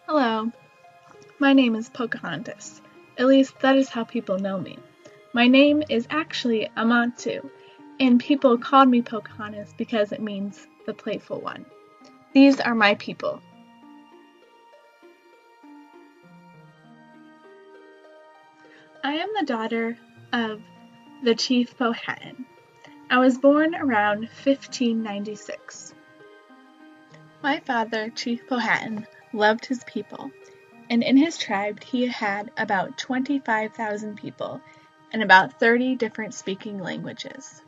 Hello, my name is Pocahontas. At least that is how people know me. My name is actually Amantu, and people called me Pocahontas because it means the playful one. These are my people. I am the daughter of the Chief Powhatan. I was born around 1596. My father, Chief Powhatan, loved his people, and in his tribe he had about 25,000 people and about 30 different speaking languages.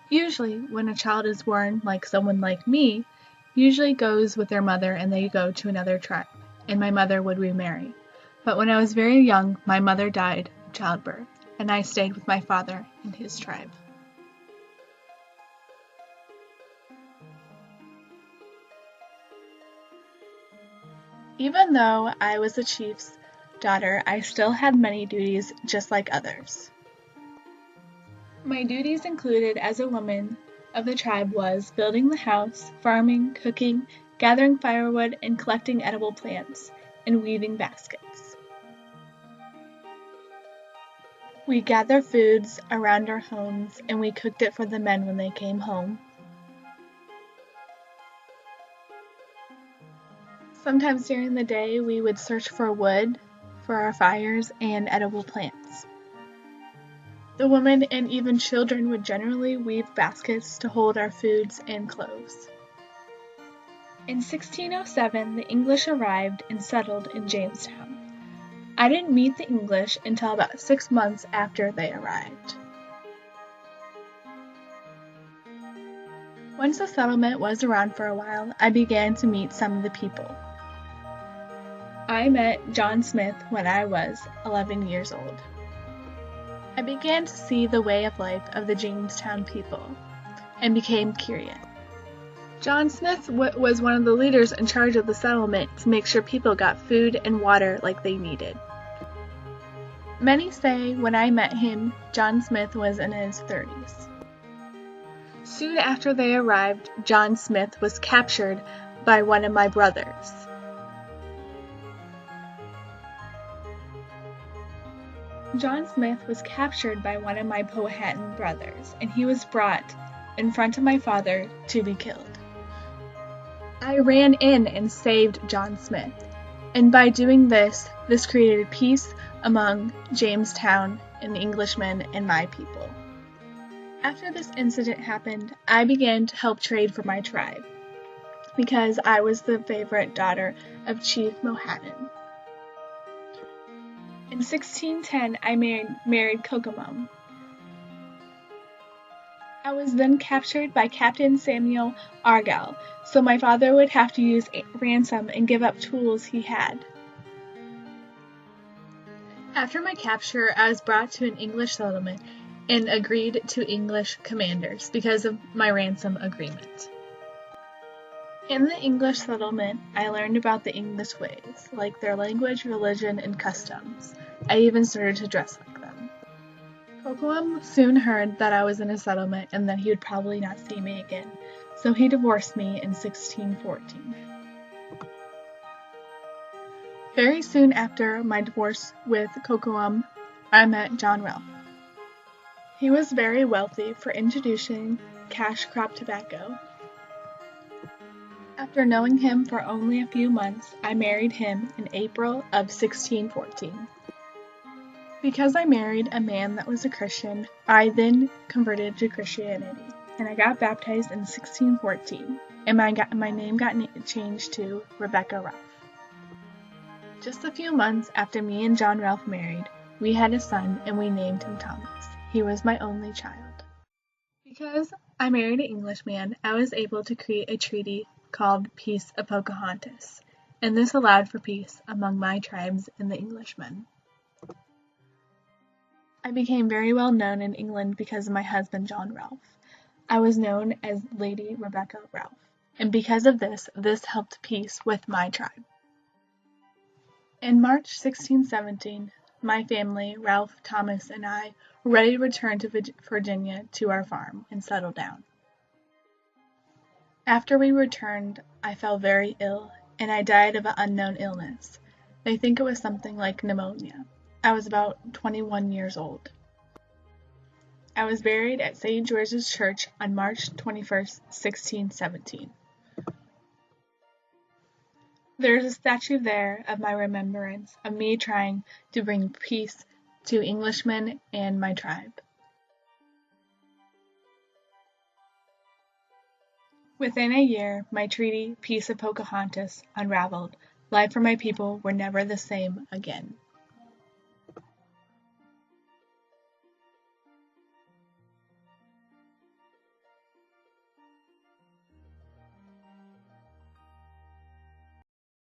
Usually, when a child is born, like someone like me, usually goes with their mother and they go to another tribe, and my mother would remarry. But when I was very young, my mother died of childbirth, and I stayed with my father and his tribe. Even though I was a chief's daughter, I still had many duties just like others. My duties included as a woman of the tribe was building the house, farming, cooking, gathering firewood, and collecting edible plants, and weaving baskets. We gathered foods around our homes, and we cooked it for the men when they came home. Sometimes during the day, we would search for wood for our fires and edible plants. The women and even children would generally weave baskets to hold our foods and clothes. In 1607, the English arrived and settled in Jamestown. I didn't meet the English until about 6 months after they arrived. Once the settlement was around for a while, I began to meet some of the people. I met John Smith when I was 11 years old. I began to see the way of life of the Jamestown people and became curious. John Smith was one of the leaders in charge of the settlement to make sure people got food and water like they needed. Many say when I met him, John Smith was in his 30s. Soon after they arrived, John Smith was captured by one of my brothers. John Smith was captured by one of my Powhatan brothers, and he was brought in front of my father to be killed. I ran in and saved John Smith, and by doing this created peace among Jamestown and the Englishmen and my people. After this incident happened, I began to help trade for my tribe, because I was the favorite daughter of Chief Powhatan. In 1610, I married Kokomum. I was then captured by Captain Samuel Argyle, so my father would have to use ransom and give up tools he had. After my capture, I was brought to an English settlement and agreed to English commanders because of my ransom agreement. In the English settlement, I learned about the English ways, like their language, religion, and customs. I even started to dress like them. Kokomum soon heard that I was in a settlement and that he would probably not see me again, so he divorced me in 1614. Very soon after my divorce with Kokomum, I met John Ralph. He was very wealthy for introducing cash crop tobacco. After knowing him for only a few months, I married him in April of 1614. Because I married a man that was a Christian, I then converted to Christianity, and I got baptized in 1614, and my name got changed to Rebecca Ralph. Just a few months after me and John Ralph married, we had a son, and we named him Thomas. He was my only child. Because I married an Englishman, I was able to create a treaty called Peace of Pocahontas, and this allowed for peace among my tribes and the Englishmen. I became very well known in England because of my husband John Ralph. I was known as Lady Rebecca Ralph, and because of this helped peace with my tribe. In March 1617, my family, Ralph, Thomas, and I, were ready to return to Virginia to our farm and settle down. After we returned, I fell very ill and I died of an unknown illness. They think it was something like pneumonia. I was about 21 years old. I was buried at St. George's Church on March 21st, 1617. There is a statue there of my remembrance of me trying to bring peace to Englishmen and my tribe. Within a year, my treaty, Peace of Pocahontas, unraveled. Life for my people were never the same again.